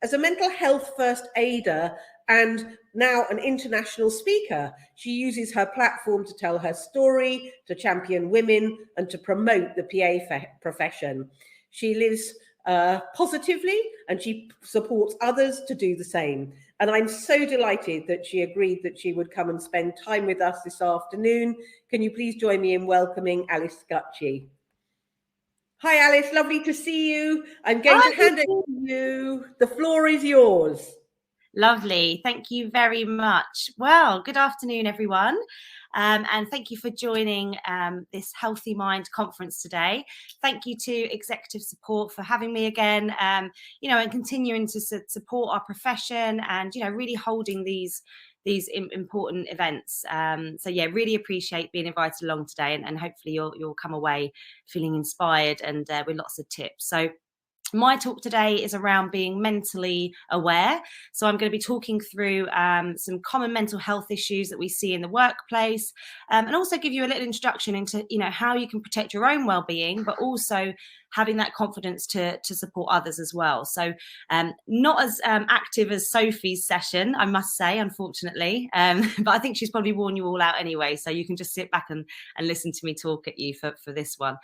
As a mental health first aider and now an international speaker, she uses her platform to tell her story, to champion women, and to promote the PA profession. She lives positively, and she supports others to do the same. And I'm so delighted that she agreed that she would come and spend time with us this afternoon. Can you please join me in welcoming Alice Scutchey? Hi, Alice. Lovely to see you. I'm going to hand it to you. The floor is yours. Lovely. Thank you very much. Well, good afternoon, everyone. And thank you for joining this Healthy Mind conference today. Thank you to Executive Support for having me again, and continuing to support our profession and, really holding these important events. So yeah, really appreciate being invited along today, and hopefully you'll come away feeling inspired and with lots of tips. So my talk today is around being mentally aware. So I'm going to be talking through some common mental health issues that we see in the workplace, and also give you a little introduction into, how you can protect your own well-being, but also having that confidence to support others as well. So not as active as Sophie's session, I must say, unfortunately, but I think she's probably worn you all out anyway, so you can just sit back and listen to me talk at you for this one.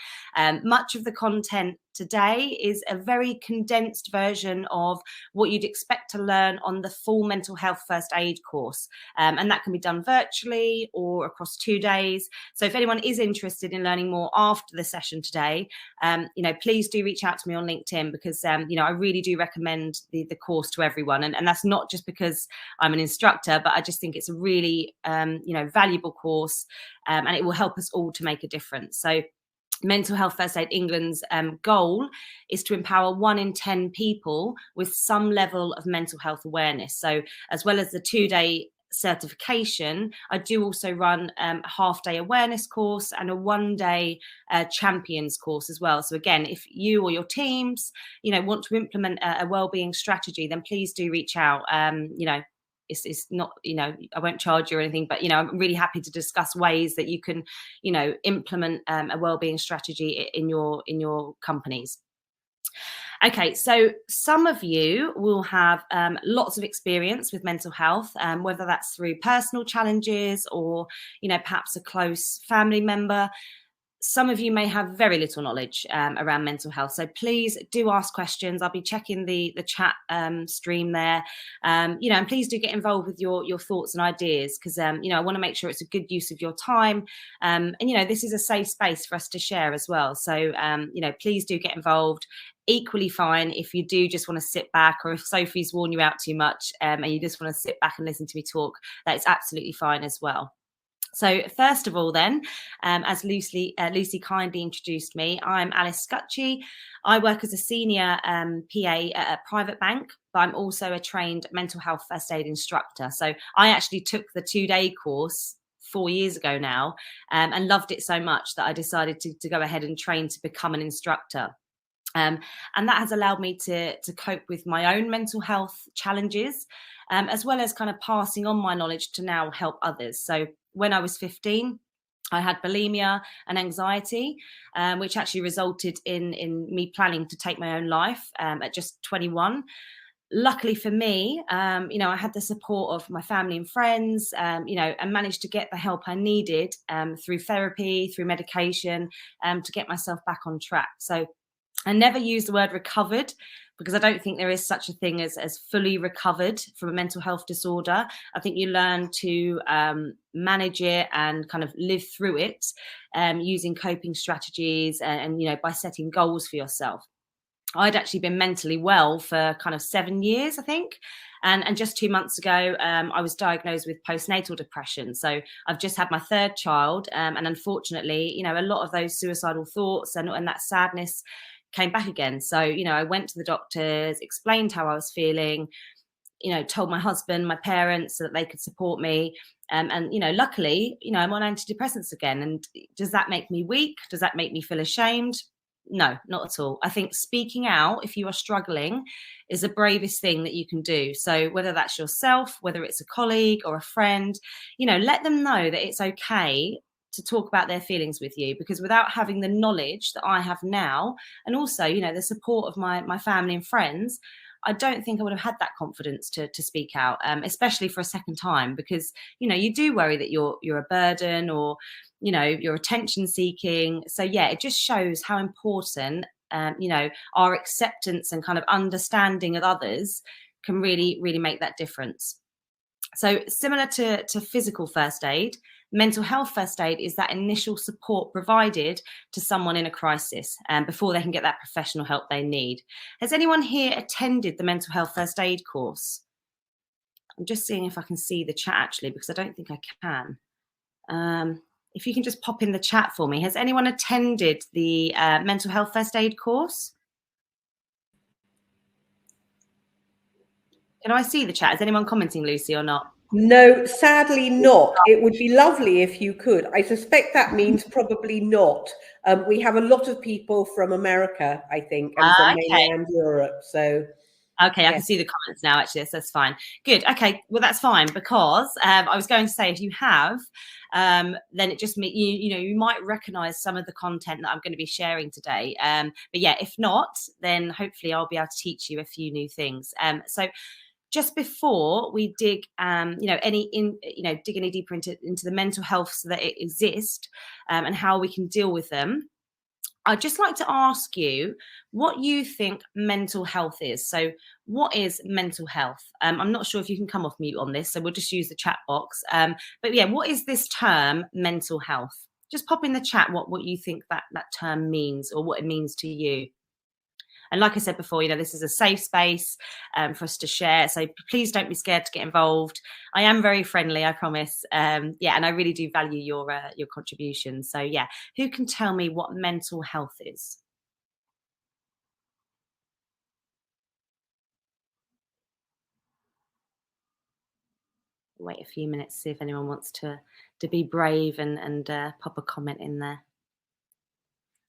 Much of the content today is a very condensed version of what you'd expect to learn on the full mental health first aid course, and that can be done virtually or across 2 days. So if anyone is interested in learning more after the session today, please do reach out to me on LinkedIn, because I really do recommend the course to everyone, and that's not just because I'm an instructor, but I just think it's a really valuable course, and it will help us all to make a difference. So Mental Health First Aid England's goal is to empower 1 in 10 people with some level of mental health awareness. So as well as the 2-day certification, I do also run a half-day awareness course and a 1-day champions course as well. So again, if you or your teams, want to implement a wellbeing strategy, then please do reach out. It's not, I won't charge you or anything, but, I'm really happy to discuss ways that you can, implement a wellbeing strategy in your companies. Okay, so some of you will have lots of experience with mental health, whether that's through personal challenges or, perhaps a close family member. Some of you may have very little knowledge around mental health, so please do ask questions. I'll be checking the chat stream there, and please do get involved with your thoughts and ideas, because I want to make sure it's a good use of your time, and this is a safe space for us to share as well. So please do get involved. Equally fine if you do just want to sit back, or if Sophie's worn you out too much and you just want to sit back and listen to me talk, that's absolutely fine as well. So first of all then, as Lucy kindly introduced me, I'm Alice Scutchey. I work as a senior PA at a private bank, but I'm also a trained mental health first aid instructor. So I actually took the 2-day course 4 years ago now, and loved it so much that I decided to go ahead and train to become an instructor. And that has allowed me to cope with my own mental health challenges, as well as kind of passing on my knowledge to now help others. So when I was 15, I had bulimia and anxiety, which actually resulted in me planning to take my own life at just 21. Luckily for me, I had the support of my family and friends, and managed to get the help I needed through therapy, through medication, to get myself back on track. So I never use the word recovered, because I don't think there is such a thing as fully recovered from a mental health disorder. I think you learn to manage it and kind of live through it, using coping strategies and by setting goals for yourself. I'd actually been mentally well for kind of 7 years, I think. And just 2 months ago, I was diagnosed with postnatal depression. So I've just had my 3rd child. And unfortunately, a lot of those suicidal thoughts and that sadness came back again. So, I went to the doctors, explained how I was feeling, told my husband, my parents, so that they could support me. And luckily, I'm on antidepressants again. And does that make me weak? Does that make me feel ashamed? No, not at all. I think speaking out, if you are struggling, is the bravest thing that you can do. So whether that's yourself, whether it's a colleague or a friend, let them know that it's okay to talk about their feelings with you, because without having the knowledge that I have now, and also, the support of my family and friends, I don't think I would have had that confidence to speak out, especially for a second time, because, you know, you do worry that you're a burden, or, you know, you're attention seeking. So yeah, it just shows how important, you know, our acceptance and kind of understanding of others can really, really make that difference. So similar to physical first aid, mental health first aid is that initial support provided to someone in a crisis, before they can get that professional help they need. Has anyone here attended the mental health first aid course? I'm just seeing if I can see the chat actually, because I don't think I can. If you can just pop in the chat for me. Has anyone attended the mental health first aid course? Can I see the chat? Is anyone commenting, Lucy, or not? No, sadly not. It would be lovely if you could. I suspect that means probably not. We have a lot of people from America, I think, and from Okay. mainland Europe. So, Okay, I yeah. can see the comments now, actually, so that's fine. Good. Okay, well, that's fine, because I was going to say, if you have, then it just means, you know, you might recognize some of the content that I'm going to be sharing today. But yeah, if not, then hopefully I'll be able to teach you a few new things. So just before we dig, you know, dig any deeper into the mental health that it exists, and how we can deal with them, I'd just like to ask you what you think mental health is. So, what is mental health? I'm not sure if you can come off mute on this, so we'll just use the chat box. But yeah, what is this term, mental health? Just pop in the chat what you think that term means, or what it means to you. And like I said before, you know, this is a safe space for us to share. So please don't be scared to get involved. I am very friendly, I promise. Yeah, and I really do value your contributions. So yeah, who can tell me what mental health is? Wait a few minutes, see if anyone wants to be brave and pop a comment in there.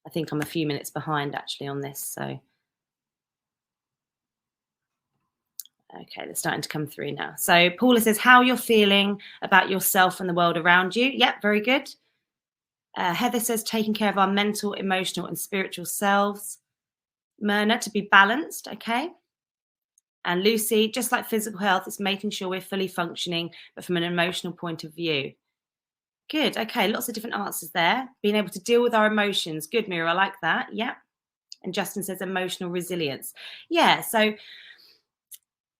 I think I'm a few minutes behind actually on this, so. Okay, they're starting to come through now. So Paula says, how you're feeling about yourself and the world around you. Yep, very good. Heather says, taking care of our mental, emotional and spiritual selves. Myrna, to be balanced. Okay. And Lucy, just like physical health, it's making sure we're fully functioning, but from an emotional point of view. Good. Okay, lots of different answers there. Being able to deal with our emotions. Good, Mira, I like that. Yeah. And Justin says emotional resilience. Yeah, so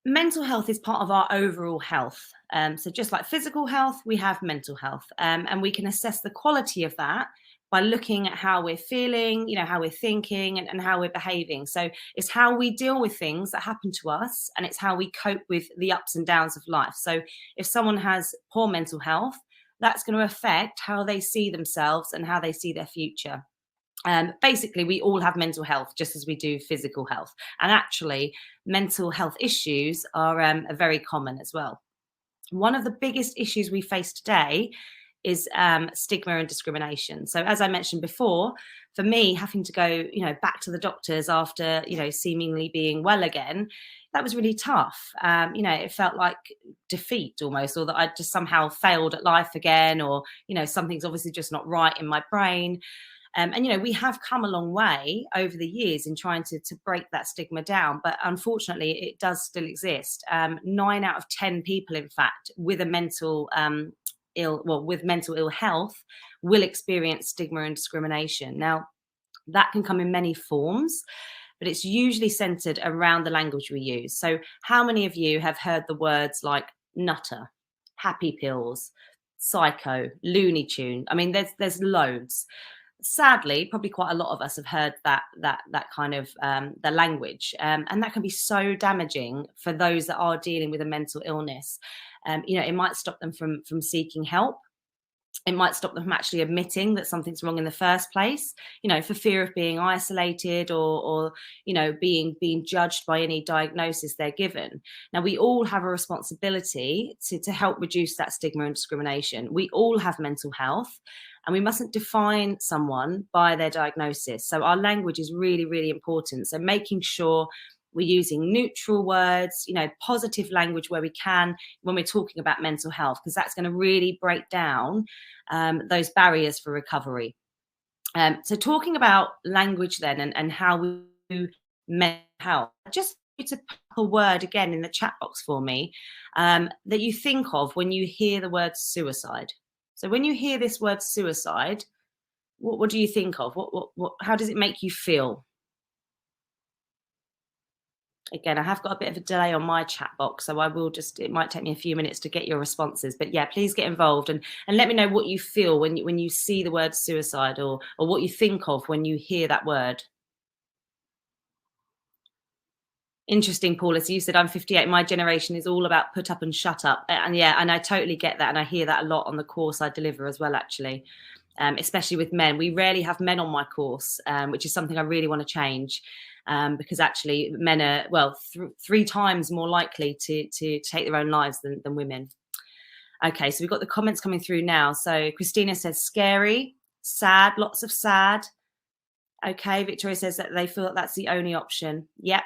mental health is part of our overall health. So just like physical health, we have mental health, and we can assess the quality of that by looking at how we're feeling, you know, how we're thinking and how we're behaving. So it's how we deal with things that happen to us, and it's how we cope with the ups and downs of life. So if someone has poor mental health, that's going to affect how they see themselves and how they see their future. Basically, we all have mental health just as we do physical health. And actually, mental health issues are very common as well. One of the biggest issues we face today is stigma and discrimination. So as I mentioned before, for me, having to go, you know, back to the doctors after, you know, seemingly being well again, that was really tough. You know, it felt like defeat almost, or that I just somehow failed at life again, or, you know, something's obviously just not right in my brain. And, you know, we have come a long way over the years in trying to break that stigma down. But unfortunately, it does still exist. 9 out of 10 people, in fact, with a mental with mental ill health will experience stigma and discrimination. Now, that can come in many forms, but it's usually centered around the language we use. So how many of you have heard the words like nutter, happy pills, psycho, Looney Tune? I mean, there's loads. Sadly, probably quite a lot of us have heard that kind of the language, and that can be so damaging for those that are dealing with a mental illness. You know, it might stop them from seeking help. It might stop them from actually admitting that something's wrong in the first place, you know, for fear of being isolated, or you know, being judged by any diagnosis they're given. Now, we all have a responsibility to help reduce that stigma and discrimination. We all have mental health, and we mustn't define someone by their diagnosis. So our language is really, really important. So making sure we're using neutral words, you know, positive language where we can when we're talking about mental health, because that's going to really break down those barriers for recovery. So talking about language then, and how we do mental health, just you to put a word again in the chat box for me that you think of when you hear the word suicide. So when you hear this word suicide, what do you think of? How does it make you feel? Again, I have got a bit of a delay on my chat box, so I will it might take me a few minutes to get your responses. But yeah, please get involved and let me know what you feel when you see the word suicide, or what you think of when you hear that word. Interesting, Paula. So you said I'm 58. My generation is all about put up and shut up. And yeah, and I totally get that. And I hear that a lot on the course I deliver as well, actually, especially with men. We rarely have men on my course, which is something I really want to change. Because actually men are, well, 3 times more likely to take their own lives than women. Okay, so we've got the comments coming through now. So Christina says scary, sad, lots of sad. Okay, Victoria says that they feel that that's the only option. Yep.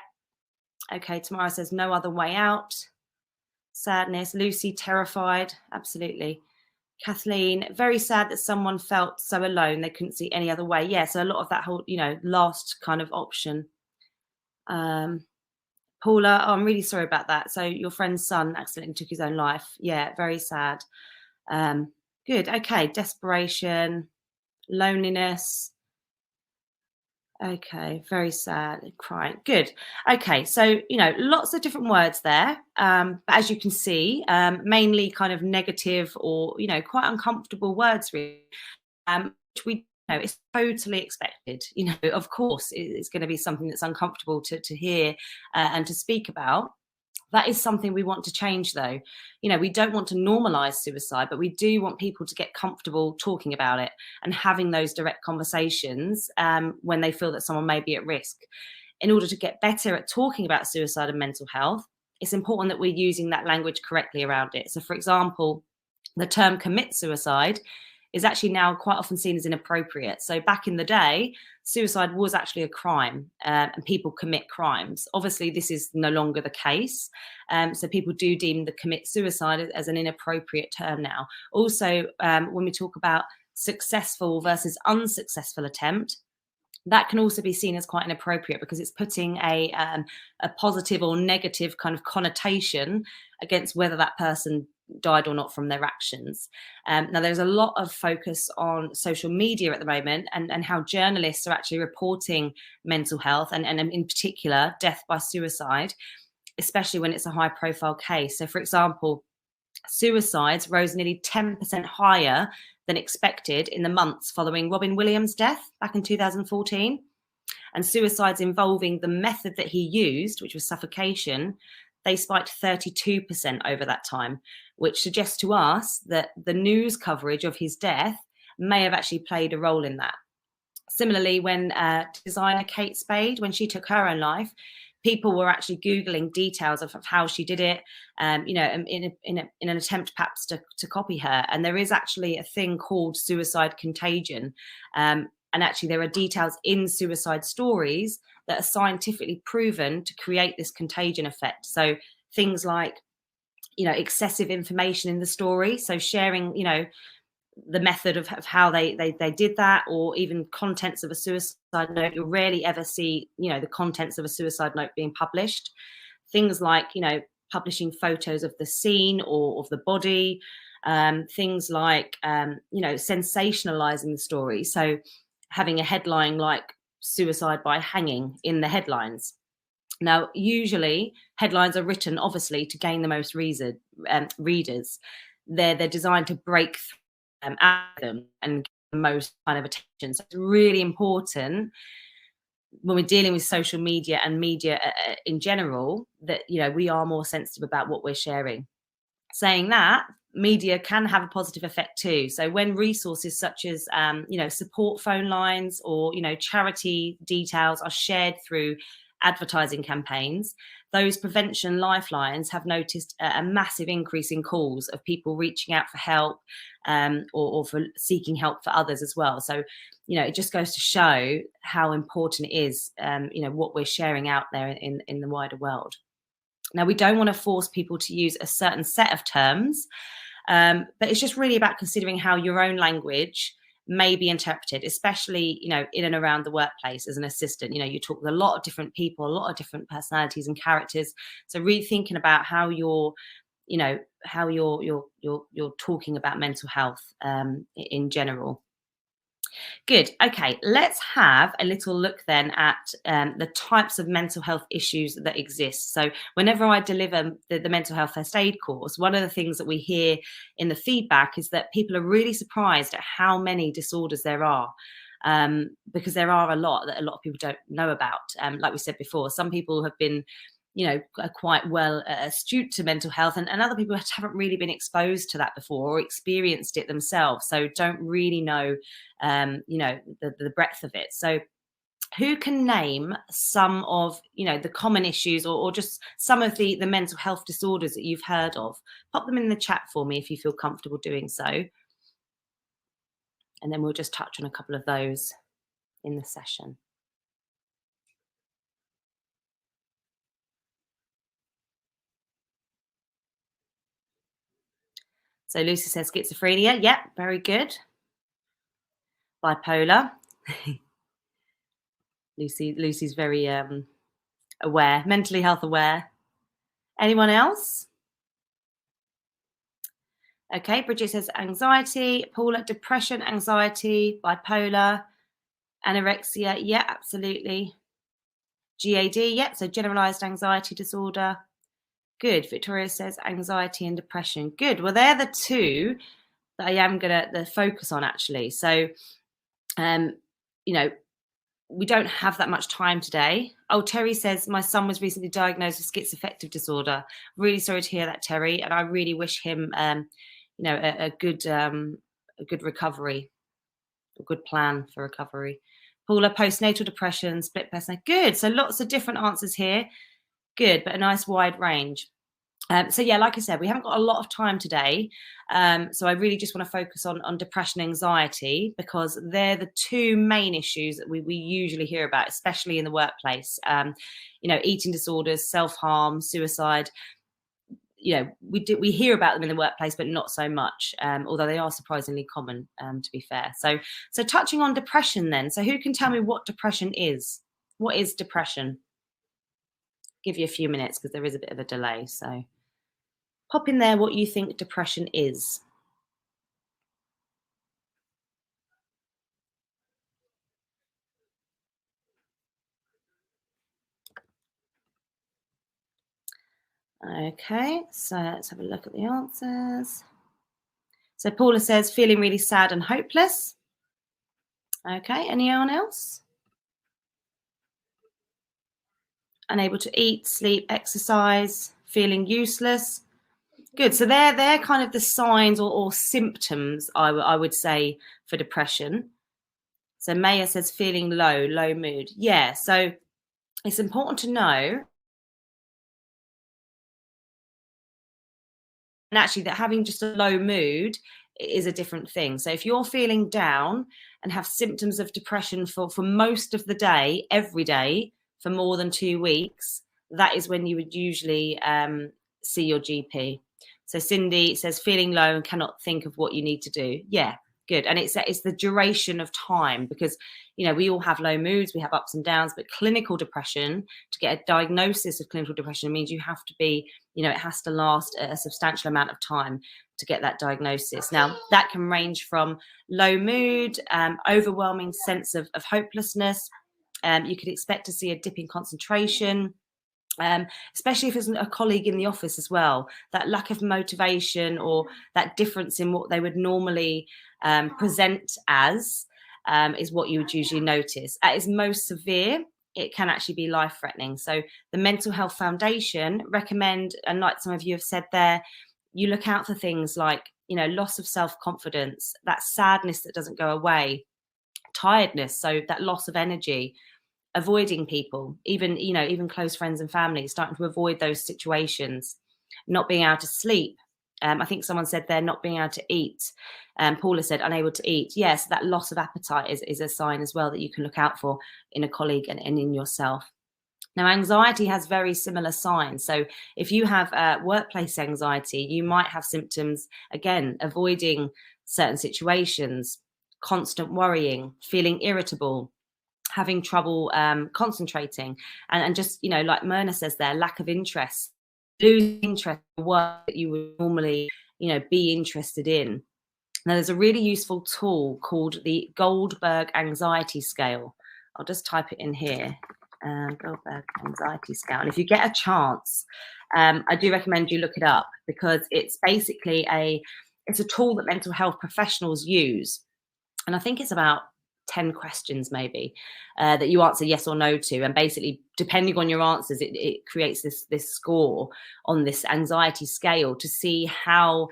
Okay, Tamara says no other way out. Sadness. Lucy, terrified. Absolutely. Kathleen, very sad that someone felt so alone they couldn't see any other way. Yeah, so a lot of that whole, last kind of option. Paula, I'm really sorry about that. So your friend's son accidentally took his own life. Yeah, very sad. Good. Okay. Desperation, loneliness. Okay, very sad, crying. Good. Okay, so lots of different words there. But as you can see, mainly kind of negative or quite uncomfortable words, really. Which we it's totally expected. Of course, it's going to be something that's uncomfortable to hear and to speak about. That is something we want to change, though. We don't want to normalize suicide, but we do want people to get comfortable talking about it and having those direct conversations when they feel that someone may be at risk. In order to get better at talking about suicide and mental health, it's important that we're using that language correctly around it. So, for example, the term commit suicide is actually now quite often seen as inappropriate. So back in the day, suicide was actually a crime and people commit crimes. Obviously, this is no longer the case. So people do deem the commit suicide as an inappropriate term now. Also, when we talk about successful versus unsuccessful attempt, that can also be seen as quite inappropriate because it's putting a positive or negative kind of connotation against whether that person died or not from their actions. Now, there's a lot of focus on social media at the moment and how journalists are actually reporting mental health and in particular death by suicide, especially when it's a high profile case. So, for example, suicides rose nearly 10% higher than expected in the months following Robin Williams' death back in 2014. And suicides involving the method that he used, which was suffocation, they spiked 32% over that time, which suggests to us that the news coverage of his death may have actually played a role in that. Similarly, when designer Kate Spade, when she took her own life, people were actually Googling details of how she did it, in an attempt perhaps to copy her. And there is actually a thing called suicide contagion. And actually there are details in suicide stories that are scientifically proven to create this contagion effect. So things like, excessive information in the story. So sharing, the method of how they did that, or even contents of a suicide note. You'll rarely ever see, the contents of a suicide note being published. Things like, publishing photos of the scene or of the body, things like, sensationalizing the story. So having a headline like suicide by hanging in the headlines. Now, usually headlines are written, obviously, to gain the most readers. They're designed to break through them and get the most kind of attention. So it's really important when we're dealing with social media and media in general that, we are more sensitive about what we're sharing. Saying that, media can have a positive effect too. So when resources such as, support phone lines or, charity details are shared through advertising campaigns, those prevention lifelines have noticed a massive increase in calls of people reaching out for help or for seeking help for others as well. So, it just goes to show how important it is, what we're sharing out there in the wider world. Now, we don't want to force people to use a certain set of terms, but it's just really about considering how your own language may be interpreted, especially, you know, in and around the workplace as an assistant. You know, you talk with a lot of different people, a lot of different personalities and characters. So really thinking about how you're, you know, how you're talking about mental health in general. Good. Okay, let's have a little look then at the types of mental health issues that exist. So whenever I deliver the mental health first aid course, one of the things that we hear in the feedback is that people are really surprised at how many disorders there are. Because there are a lot that a lot of people don't know about. Like we said before, some people have been, you know, quite well astute to mental health, and other people haven't really been exposed to that before or experienced it themselves, so don't really know, you know, the breadth of it. So who can name some of, you know, the common issues or just some of the mental health disorders that you've heard of? Pop them in the chat for me if you feel comfortable doing so, and then we'll just touch on a couple of those in the session. So Lucy says schizophrenia. Yeah, very good. Bipolar. Lucy's very aware, mentally health aware. Anyone else? Okay, Bridget says anxiety. Paula, depression, anxiety, bipolar, anorexia. Yeah, absolutely. GAD. Yeah, so generalized anxiety disorder. Good. Victoria says anxiety and depression. Good. Well, they're the two that I am going to focus on, actually. So, you know, we don't have that much time today. Oh, Terry says my son was recently diagnosed with schizoaffective disorder. Really sorry to hear that, Terry, and I really wish him, you know, a good recovery, a good plan for recovery. Paula, postnatal depression, split personality. Good. So lots of different answers here. Good, but a nice wide range. So yeah, like I said, we haven't got a lot of time today. So I really just want to focus on depression and anxiety, because they're the two main issues that we usually hear about, especially in the workplace. You know, eating disorders, self-harm, suicide. You know, we hear about them in the workplace, but not so much, although they are surprisingly common, to be fair. So touching on depression then. So who can tell me what depression is? What is depression? Give you a few minutes because there is a bit of a delay. So pop in there what you think depression is. Okay, so let's have a look at the answers. So Paula says feeling really sad and hopeless. Okay, anyone else? Unable to eat, sleep, exercise, feeling useless. Good. So they're kind of the signs or symptoms, I would say, for depression. So Maya says feeling low mood. Yeah, so it's important to know, and actually, that having just a low mood is a different thing. So if you're feeling down and have symptoms of depression for most of the day, every day, for more than 2 weeks, that is when you would usually see your GP. So Cindy says feeling low and cannot think of what you need to do. Yeah, good. And it's the duration of time, because, you know, we all have low moods, we have ups and downs, but clinical depression, to get a diagnosis of clinical depression, means you have to be, you know, it has to last a substantial amount of time to get that diagnosis. Now, that can range from low mood, overwhelming sense of hopelessness. You could expect to see a dip in concentration, especially if it's a colleague in the office as well. That lack of motivation or that difference in what they would normally present as is what you would usually notice. At its most severe, it can actually be life-threatening. So the Mental Health Foundation recommend, and like some of you have said there, you look out for things like, you know, loss of self-confidence, that sadness that doesn't go away, tiredness, so that loss of energy, avoiding people, even close friends and family, starting to avoid those situations, not being able to sleep. I think someone said they're not being able to eat. Paula said unable to eat. Yes, that loss of appetite is a sign as well that you can look out for in a colleague and in yourself. Now, anxiety has very similar signs. So if you have workplace anxiety, you might have symptoms, again, avoiding certain situations, constant worrying, feeling irritable, having trouble concentrating, and just, you know, like Myrna says there, lack of interest, losing interest in work that you would normally, you know, be interested in. Now, there's a really useful tool called the Goldberg Anxiety Scale. I'll just type it in here, Goldberg Anxiety Scale. And if you get a chance, I do recommend you look it up, because it's basically it's a tool that mental health professionals use. And I think it's about 10 questions maybe that you answer yes or no to, and basically depending on your answers it creates this score on this anxiety scale to see how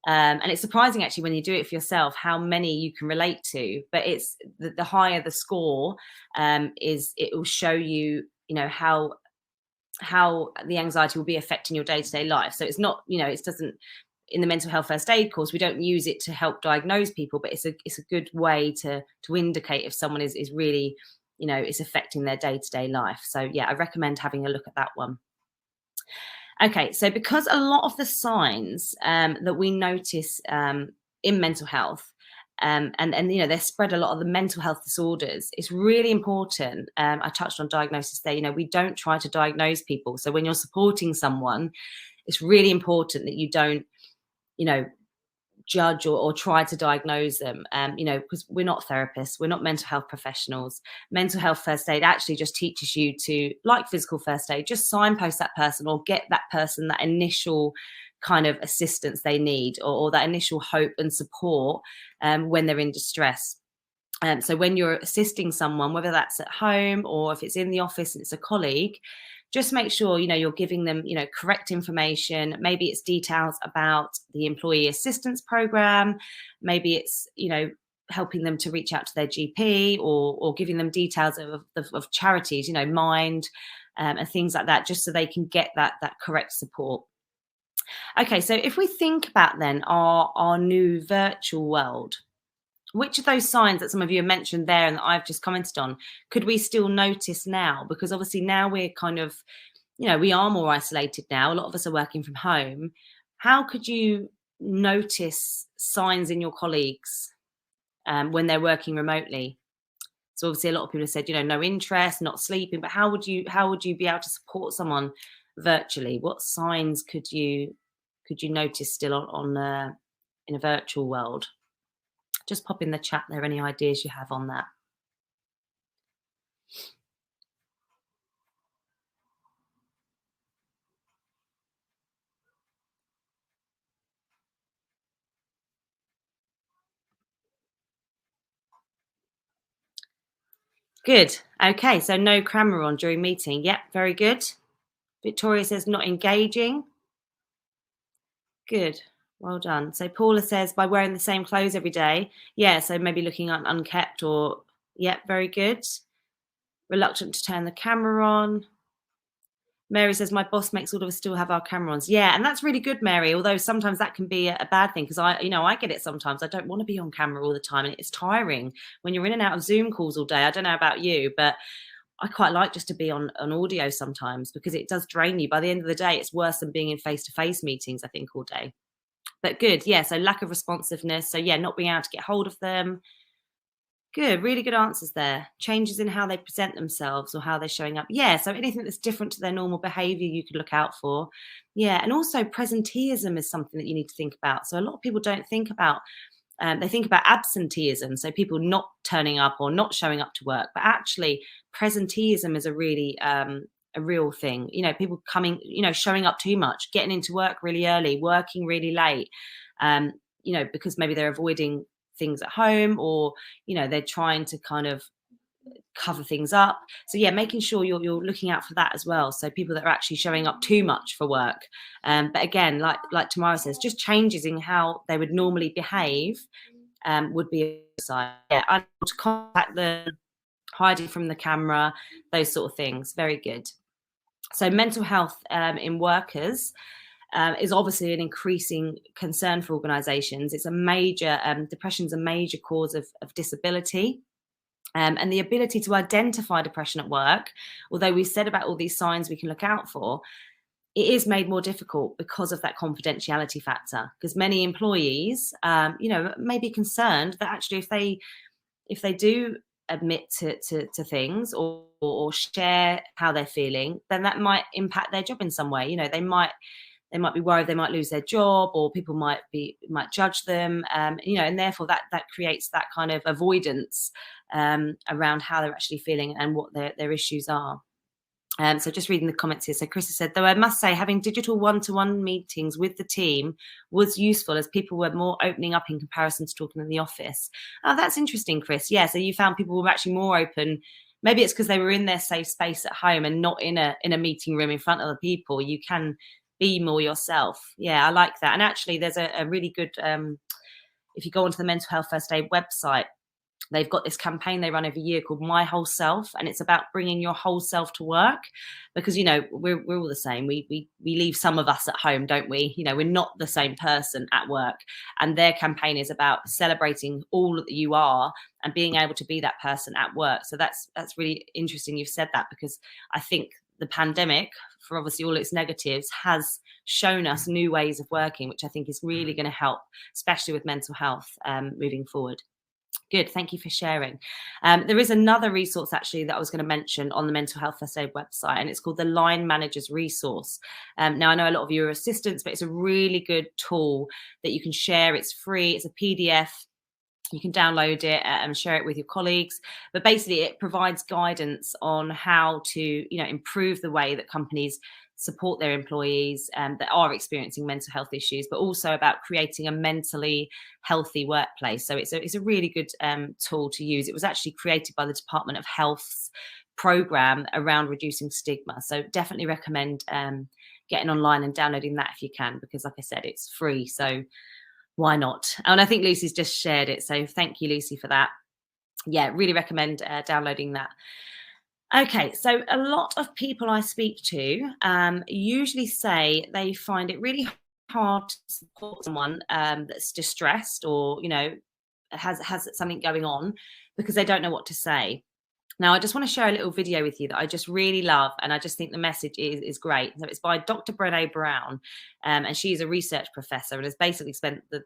and it's surprising actually when you do it for yourself how many you can relate to, but it's the higher the score it will show you, you know, how the anxiety will be affecting your day-to-day life. So it's not, you know, it doesn't, in the mental health first aid course, we don't use it to help diagnose people, but it's a good way to indicate if someone is really, you know, it's affecting their day-to-day life. So yeah, I recommend having a look at that one. Okay, so because a lot of the signs that we notice in mental health, and you know, they're spread a lot of the mental health disorders, it's really important. I touched on diagnosis there. You know, we don't try to diagnose people. So when you're supporting someone, it's really important that you don't, you know, judge or try to diagnose them, you know, because we're not therapists, we're not mental health professionals. Mental health first aid actually just teaches you to, like physical first aid, just signpost that person or get that person that initial kind of assistance they need, or that initial hope and support when they're in distress. So when you're assisting someone, whether that's at home or if it's in the office and it's a colleague, just make sure, you know, you're giving them, you know, correct information. Maybe it's details about the employee assistance program. Maybe it's, you know, helping them to reach out to their GP, or giving them details of charities, you know, Mind and things like that, just so they can get that correct support. Okay, so if we think about then our new virtual world, which of those signs that some of you have mentioned there and that I've just commented on could we still notice now? Because obviously now we're kind of, you know, we are more isolated now. A lot of us are working from home. How could you notice signs in your colleagues when they're working remotely? So obviously a lot of people have said, you know, no interest, not sleeping, but how would you be able to support someone virtually? What signs could you notice still on in a virtual world? Just pop in the chat there any ideas you have on that. Good. Okay, so no camera on during meeting. Yep, very good. Victoria says not engaging. Good. Well done. So Paula says by wearing the same clothes every day. Yeah, so maybe looking unkept or, yep, very good. Reluctant to turn the camera on. Mary says, my boss makes all of us still have our camera on. Yeah, and that's really good, Mary, although sometimes that can be a bad thing, because I get it sometimes. I don't want to be on camera all the time, and it's tiring when you're in and out of Zoom calls all day. I don't know about you, but I quite like just to be on audio sometimes, because it does drain you. By the end of the day, it's worse than being in face-to-face meetings, I think, all day. But good, yeah, so lack of responsiveness. So yeah, not being able to get hold of them. Good, really good answers there. Changes in how they present themselves or how they're showing up. Yeah, so anything that's different to their normal behaviour you could look out for. Yeah, and also presenteeism is something that you need to think about. So a lot of people don't think about, they think about absenteeism, so people not turning up or not showing up to work. But actually, presenteeism is a real thing. You know, people coming, you know, showing up too much, getting into work really early, working really late, you know, because maybe they're avoiding things at home, or, you know, they're trying to kind of cover things up. So yeah, making sure you're looking out for that as well. So people that are actually showing up too much for work. But again, like Tamara says, just changes in how they would normally behave would be a sign. Yeah, unable to contact them, hiding from the camera, those sort of things. Very good. So mental health in workers is obviously an increasing concern for organisations. It's a major, depression's a major cause of disability. And the ability to identify depression at work, although we've said about all these signs we can look out for, it is made more difficult because of that confidentiality factor, because many employees, may be concerned that actually if they do admit to things or share how they're feeling, then that might impact their job in some way. They might be worried they might lose their job, or people might judge them, and therefore that creates that kind of avoidance around how they're actually feeling and what their issues are. So just reading the comments here. So Chris has said, though I must say having digital one-to-one meetings with the team was useful, as people were more opening up in comparison to talking in the office. Oh, that's interesting, Chris. Yeah, so you found people were actually more open. Maybe it's because they were in their safe space at home and not in a meeting room in front of the people. You can be more yourself. Yeah, I like that. And actually there's a really good, if you go onto the Mental Health First Aid website, they've got this campaign they run every year called My Whole Self, and it's about bringing your whole self to work, because we're all the same. We leave some of us at home, don't we? We're not the same person at work, and their campaign is about celebrating all that you are and being able to be that person at work. So that's really interesting you've said that, because I think the pandemic, for obviously all its negatives, has shown us new ways of working, which I think is really going to help, especially with mental health moving forward. Good, thank you for sharing. There is another resource actually that I was going to mention on the Mental Health First Aid website, and it's called the Line Managers Resource. Now, I know a lot of you are assistants, but it's a really good tool that you can share. It's free, it's a PDF. You can download it and share it with your colleagues. But basically, it provides guidance on how to, improve the way that companies support their employees that are experiencing mental health issues, but also about creating a mentally healthy workplace. So it's a really good tool to use. It was actually created by the Department of Health's program around reducing stigma. So definitely recommend getting online and downloading that if you can, because like I said, it's free. So why not? And I think Lucy's just shared it. So thank you, Lucy, for that. Yeah, really recommend downloading that. Okay, so a lot of people I speak to usually say they find it really hard to support someone that's distressed or, has something going on, because they don't know what to say. Now, I just want to share a little video with you that I just really love, and I just think the message is great. So it's by Dr. Brené Brown, and she's a research professor and has basically spent the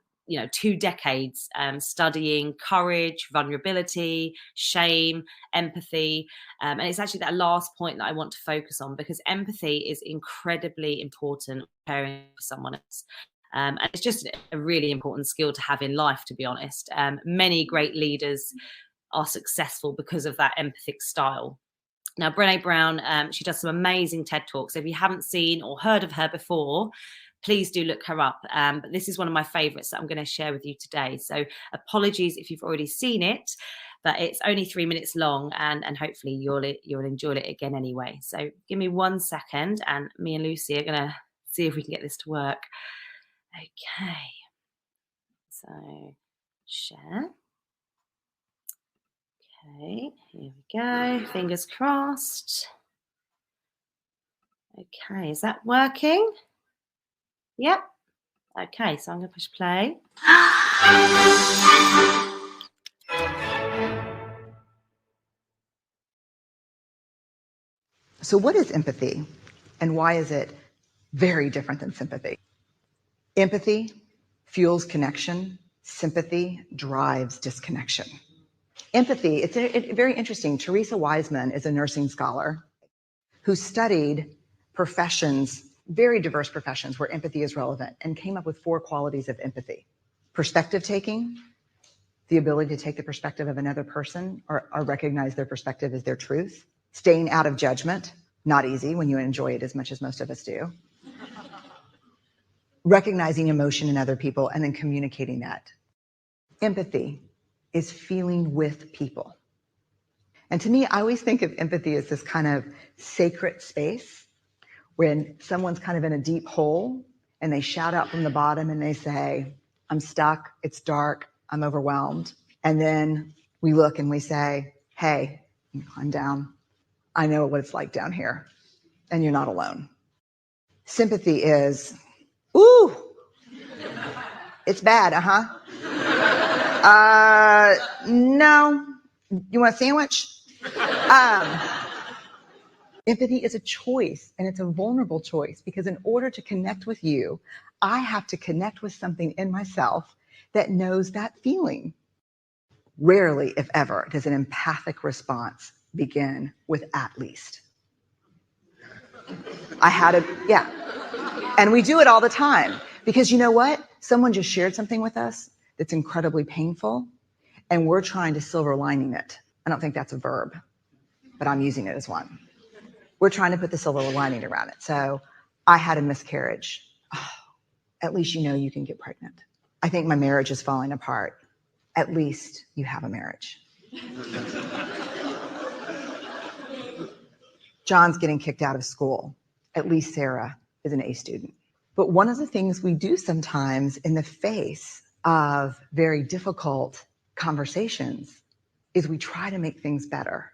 2 decades studying courage, vulnerability, shame, empathy. And it's actually that last point that I want to focus on, because empathy is incredibly important caring for someone else. And it's just a really important skill to have in life, to be honest. Many great leaders are successful because of that empathic style. Now, Brené Brown, she does some amazing TED Talks. So if you haven't seen or heard of her before, please do look her up. But this is one of my favorites that I'm going to share with you today. So apologies if you've already seen it, but it's only 3 minutes long, and hopefully you'll enjoy it again anyway. So give me 1 second, and me and Lucy are going to see if we can get this to work. Okay. So share. Okay, here we go. Fingers crossed. Okay, is that working? Yep. Okay, so I'm going to push play. So what is empathy, and why is it very different than sympathy? Empathy fuels connection. Sympathy drives disconnection. Empathy, it's very interesting. Teresa Wiseman is a nursing scholar who studied professions, very diverse professions where empathy is relevant, and came up with 4 qualities of empathy. Perspective taking, the ability to take the perspective of another person or recognize their perspective as their truth. Staying out of judgment, not easy when you enjoy it as much as most of us do. Recognizing emotion in other people and then communicating that. Empathy is feeling with people. And to me, I always think of empathy as this kind of sacred space when someone's kind of in a deep hole and they shout out from the bottom and they say, I'm stuck, it's dark, I'm overwhelmed. And then we look and we say, hey, climb down. I know what it's like down here, and you're not alone. Sympathy is, ooh, it's bad, no, you want a sandwich? Empathy is a choice, and it's a vulnerable choice, because in order to connect with you, I have to connect with something in myself that knows that feeling. Rarely, if ever, does an empathic response begin with "at least." Yeah. And we do it all the time, because you know what? Someone just shared something with us that's incredibly painful, and we're trying to silver lining it. I don't think that's a verb, but I'm using it as one. We're trying to put the silver lining around it. So I had a miscarriage. Oh, at least you know you can get pregnant. I think my marriage is falling apart. At least you have a marriage. John's getting kicked out of school. At least Sarah is an A student. But one of the things we do sometimes in the face of very difficult conversations is we try to make things better.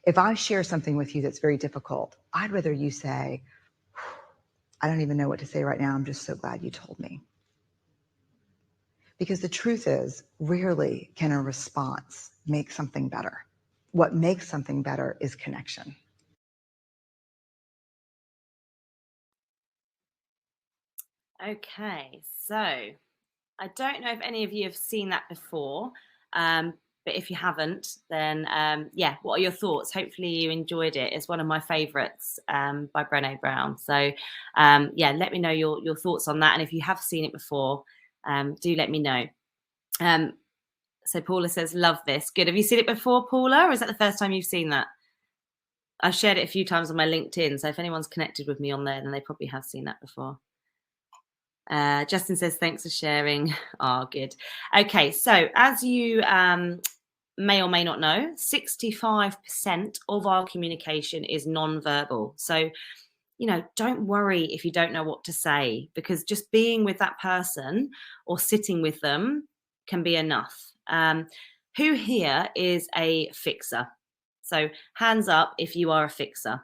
If I share something with you that's very difficult, I'd rather you say, "I don't even know what to say right now. I'm just so glad you told me." Because the truth is, rarely can a response make something better. What makes something better is connection. Okay, so I don't know if any of you have seen that before, but if you haven't, then yeah, what are your thoughts? Hopefully you enjoyed it. It's one of my favourites by Brené Brown. So yeah, let me know your thoughts on that. And if you have seen it before, do let me know. So Paula says, love this. Good. Have you seen it before, Paula, or is that the first time you've seen that? I've shared it a few times on my LinkedIn, so if anyone's connected with me on there, then they probably have seen that before. Justin says, thanks for sharing. Oh, good. Okay, so as you may or may not know, 65% of our communication is non-verbal. So, you know, don't worry if you don't know what to say, because just being with that person or sitting with them can be enough. Who here is a fixer? So hands up if you are a fixer.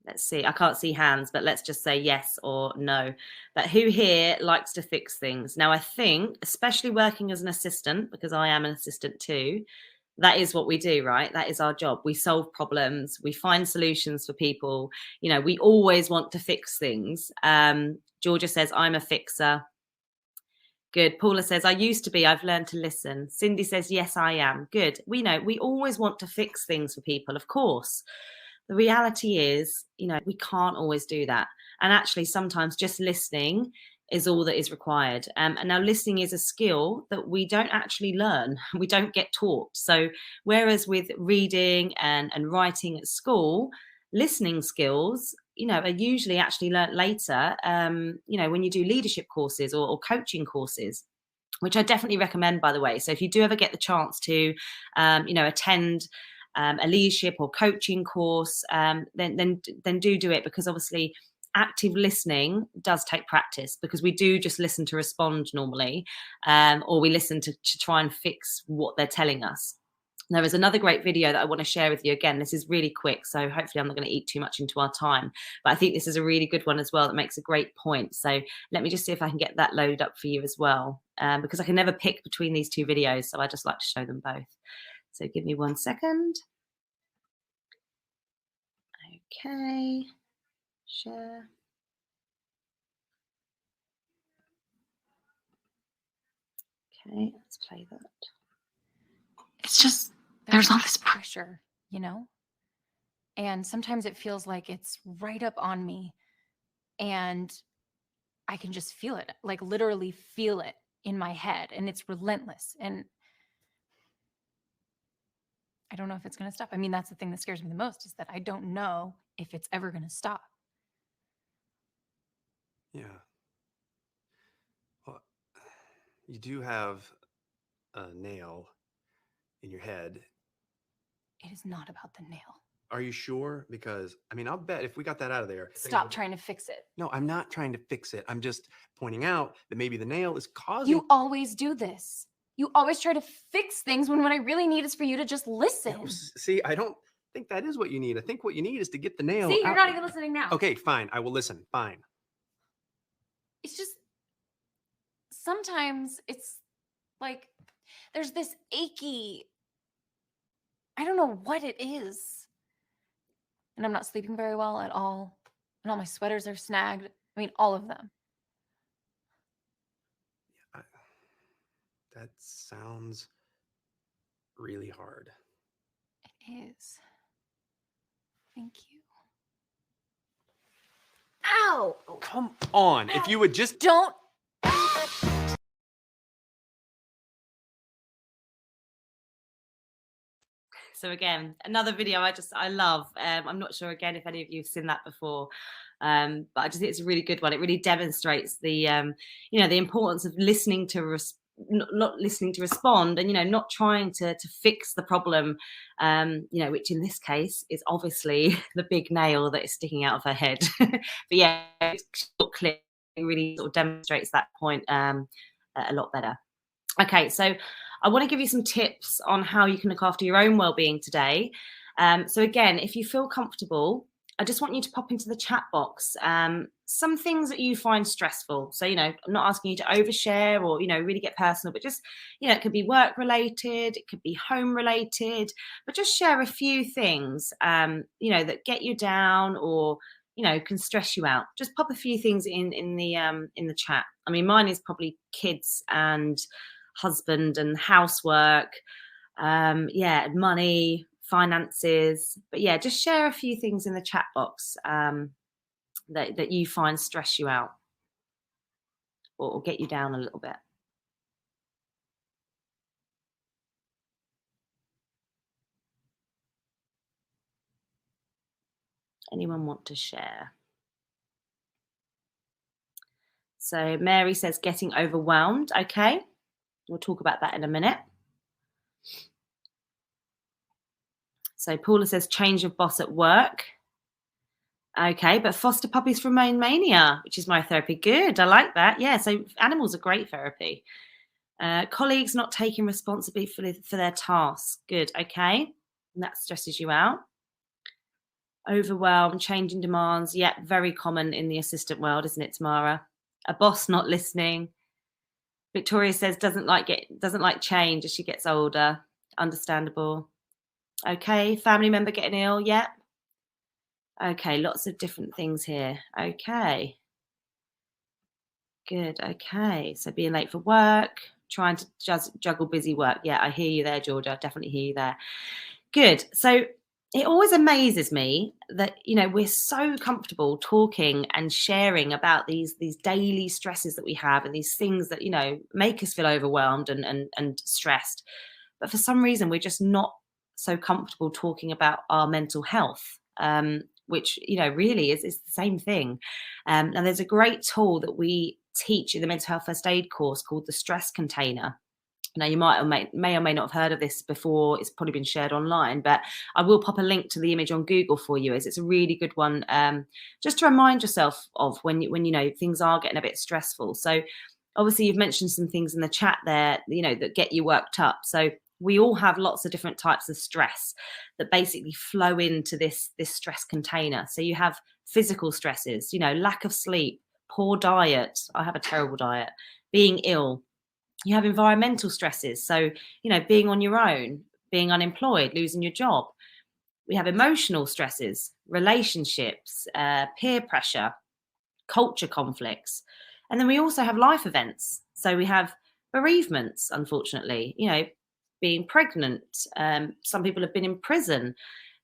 Let's see, I can't see hands, but let's just say yes or no. But who here likes to fix things? Now, I think, especially working as an assistant, because I am an assistant too, that is what we do, right? That is our job. We solve problems. We find solutions for people. You know, we always want to fix things. Georgia says, I'm a fixer. Good. Paula says, I used to be. I've learned to listen. Cindy says, yes, I am. Good. We know we always want to fix things for people, of course. The reality is, you know, we can't always do that. And actually, sometimes just listening is all that is required. And now listening is a skill that we don't actually learn. We don't get taught. So whereas with reading and writing at school, listening skills, you know, are usually actually learnt later, you know, when you do leadership courses or coaching courses, which I definitely recommend, by the way. So if you do ever get the chance to, you know, attend a leadership or coaching course, then do it, because obviously active listening does take practice, because we do just listen to respond normally, or we listen to try and fix what they're telling us. There is another great video that I want to share with you. Again, this is really quick, so hopefully I'm not going to eat too much into our time, but I think this is a really good one as well that makes a great point. So let me just see if I can get that loaded up for you as well, because I can never pick between these two videos, so I just like to show them both. So give me 1 second. Okay, share. Okay, let's play that. It's just, there's all this pressure, you know? And sometimes it feels like it's right up on me, and I can just feel it, like literally feel it in my head, and it's relentless. And I don't know if it's going to stop. I mean, that's the thing that scares me the most, is that I don't know if it's ever going to stop. Yeah. Well, you do have a nail in your head. It is not about the nail. Are you sure? Because, I mean, I'll bet if we got that out of there. Stop trying to fix it. No, I'm not trying to fix it. I'm just pointing out that maybe the nail is causing. You always do this. You always try to fix things when what I really need is for you to just listen. No, see, I don't think that is what you need. I think what you need is to get the nail See, you're out. not even listening now. Okay, fine. I will listen. Fine. It's just, sometimes it's like there's this achy, I don't know what it is. and I'm not sleeping very well at all, and all my sweaters are snagged. I mean, all of them. That sounds really hard. It is. Thank you. Ow! Come on. If you would just Don't. So again, another video I love. I'm not sure again if any of you have seen that before, but I just think it's a really good one. It really demonstrates the the importance of listening to not listening to respond, and not trying to fix the problem, which in this case is obviously the big nail that is sticking out of her head. But yeah, short clip really sort of demonstrates that point a lot better. Okay, so I want to give you some tips on how you can look after your own well-being today. So again, if you feel comfortable, I just want you to pop into the chat box some things that you find stressful. So, I'm not asking you to overshare or, really get personal, but just, it could be work related, it could be home related, but just share a few things, that get you down or, can stress you out. Just pop a few things in the chat. I mean, mine is probably kids and husband and housework, money, finances. But yeah, just share a few things in the chat box that you find stress you out or get you down a little bit. Anyone want to share? So Mary says getting overwhelmed. Okay, we'll talk about that in a minute. So Paula says change of boss at work. Okay, but foster puppies from mania, which is my therapy. Good, I like that. Yeah, so animals are great therapy. Colleagues not taking responsibility for their tasks. Good, okay. And that stresses you out. Overwhelmed, changing demands. Yeah, very common in the assistant world, isn't it, Tamara? A boss not listening. Victoria says doesn't like change as she gets older. Understandable. Okay, family member getting ill. Yep. Okay, lots of different things here. Okay. Good. Okay. So being late for work, trying to juggle busy work. Yeah, I hear you there, Georgia. I definitely hear you there. Good. So it always amazes me that, we're so comfortable talking and sharing about these daily stresses that we have and these things that, make us feel overwhelmed and stressed. But for some reason, we're just not so comfortable talking about our mental health, which, really is the same thing. And there's a great tool that we teach in the mental health first aid course called the stress container. Now, you may or may not have heard of this before. It's probably been shared online, but I will pop a link to the image on Google for you, as it's a really good one, just to remind yourself of when things are getting a bit stressful. So obviously you've mentioned some things in the chat there, that get you worked up. So we all have lots of different types of stress that basically flow into this stress container. So you have physical stresses, lack of sleep, poor diet. I have a terrible diet. Being ill. You have environmental stresses. So, being on your own, being unemployed, losing your job. We have emotional stresses, relationships, peer pressure, culture conflicts. And then we also have life events. So we have bereavements, unfortunately, being pregnant. Some people have been in prison.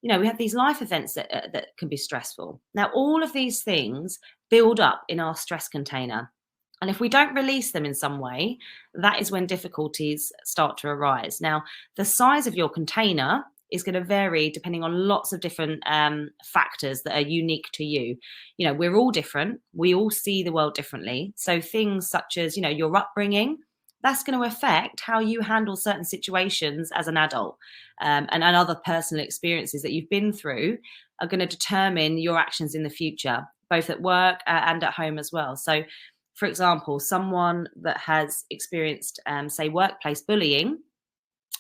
We have these life events that can be stressful. Now, all of these things build up in our stress container. And if we don't release them in some way, that is when difficulties start to arise. Now, the size of your container is going to vary depending on lots of different factors that are unique to you. We're all different. We all see the world differently. So things such as, your upbringing, that's going to affect how you handle certain situations as an adult, and other personal experiences that you've been through are going to determine your actions in the future, both at work and at home as well. So, for example, someone that has experienced, say, workplace bullying,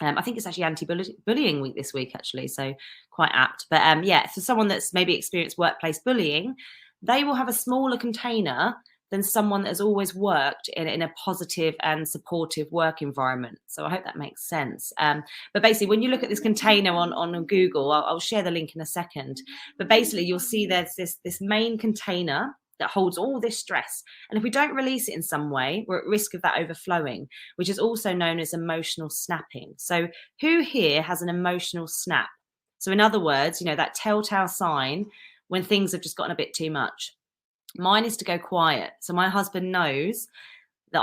I think it's actually anti-bullying week this week, actually, so quite apt. But for someone that's maybe experienced workplace bullying, they will have a smaller container than someone that has always worked in a positive and supportive work environment. So I hope that makes sense. But basically, when you look at this container on Google, I'll share the link in a second. But basically, you'll see there's this main container that holds all this stress. And if we don't release it in some way, we're at risk of that overflowing, which is also known as emotional snapping. So who here has an emotional snap? So in other words, that telltale sign when things have just gotten a bit too much. Mine is to go quiet. So my husband knows that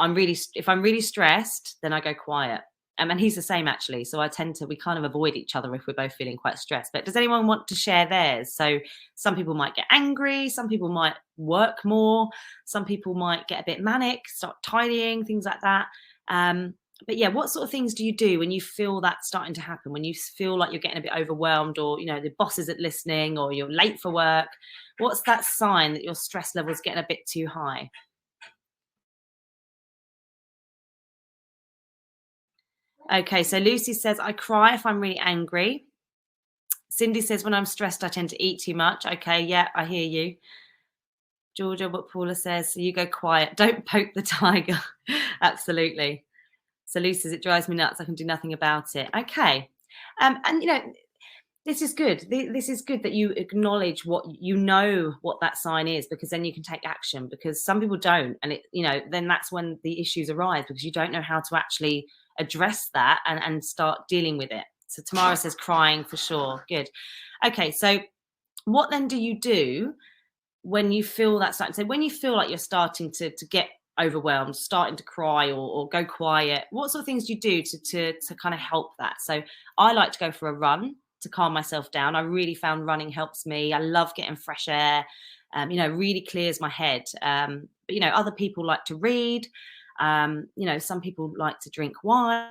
if I'm really stressed, then I go quiet. And he's the same, actually. So we kind of avoid each other if we're both feeling quite stressed. But does anyone want to share theirs? So some people might get angry. Some people might work more. Some people might get a bit manic, start tidying, things like that. But yeah, what sort of things do you do when you feel that starting to happen? When you feel like you're getting a bit overwhelmed, or, the boss isn't listening, or you're late for work? What's that sign that your stress level is getting a bit too high? Okay, so Lucy says, I cry if I'm really angry. Cindy says, when I'm stressed, I tend to eat too much. Okay, yeah, I hear you. Georgia, what Paula says, so you go quiet. Don't poke the tiger. Absolutely. So Lucy says, it drives me nuts. I can do nothing about it. Okay. And, this is good. This is good that you acknowledge what that sign is, because then you can take action, because some people don't. And then that's when the issues arise, because you don't know how to actually address that and start dealing with it. So Tamara says crying for sure. Good. Okay. So what then do you do when you feel that starting? So when you feel like you're starting to get overwhelmed, starting to cry or go quiet, what sort of things do you do to kind of help that? So I like to go for a run to calm myself down. I really found running helps me. I love getting fresh air, really clears my head. But other people like to read. Some people like to drink wine.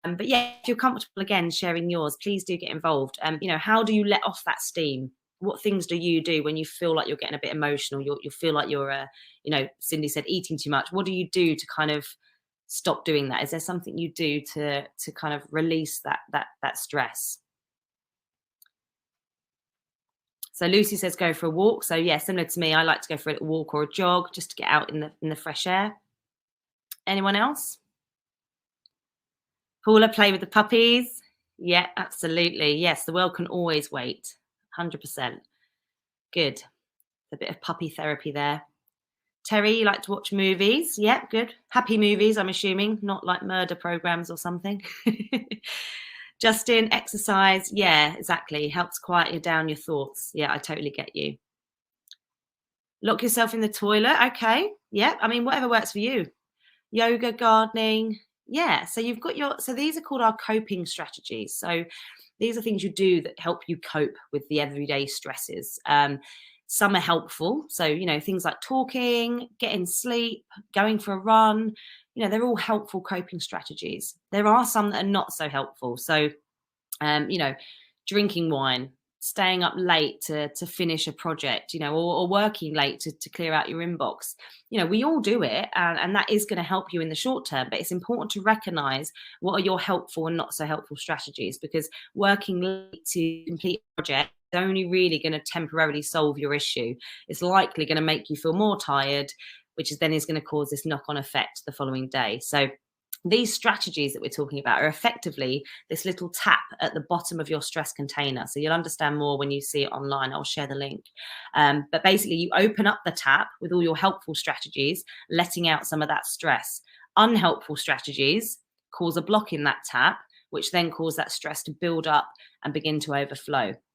But yeah, if you're comfortable again sharing yours, please do get involved. How do you let off that steam? What things do you do when you feel like you're getting a bit emotional? You feel like you're, Cindy said, eating too much. What do you do to kind of stop doing that? Is there something you do to kind of release that stress? So Lucy says go for a walk. So yeah, similar to me, I like to go for a walk or a jog just to get out in the fresh air. Anyone else? Paula, play with the puppies. Yeah, absolutely. Yes, the world can always wait. 100%. Good. A bit of puppy therapy there. Terry, you like to watch movies? Yeah, good. Happy movies, I'm assuming, not like murder programs or something. Justin, exercise. Yeah, exactly. Helps quiet down your thoughts. Yeah, I totally get you. Lock yourself in the toilet. Okay. Yeah, I mean, whatever works for you. Yoga, gardening. Yeah, so you've got so these are called our coping strategies. So these are things you do that help you cope with the everyday stresses. Some are helpful. So, things like talking, getting sleep, going for a run, they're all helpful coping strategies. There are some that are not so helpful. So, drinking wine, staying up late to finish a project, or working late to clear out your inbox. We all do it, and that is going to help you in the short term, but it's important to recognize what are your helpful and not so helpful strategies, because working late to complete a project is only really going to temporarily solve your issue. It's likely going to make you feel more tired, which is going to cause this knock-on effect the following day. So these strategies that we're talking about are effectively this little tap at the bottom of your stress container. So you'll understand more when you see it online. I'll share the link. But basically, you open up the tap with all your helpful strategies, letting out some of that stress. Unhelpful strategies cause a block in that tap, which then cause that stress to build up and begin to overflow.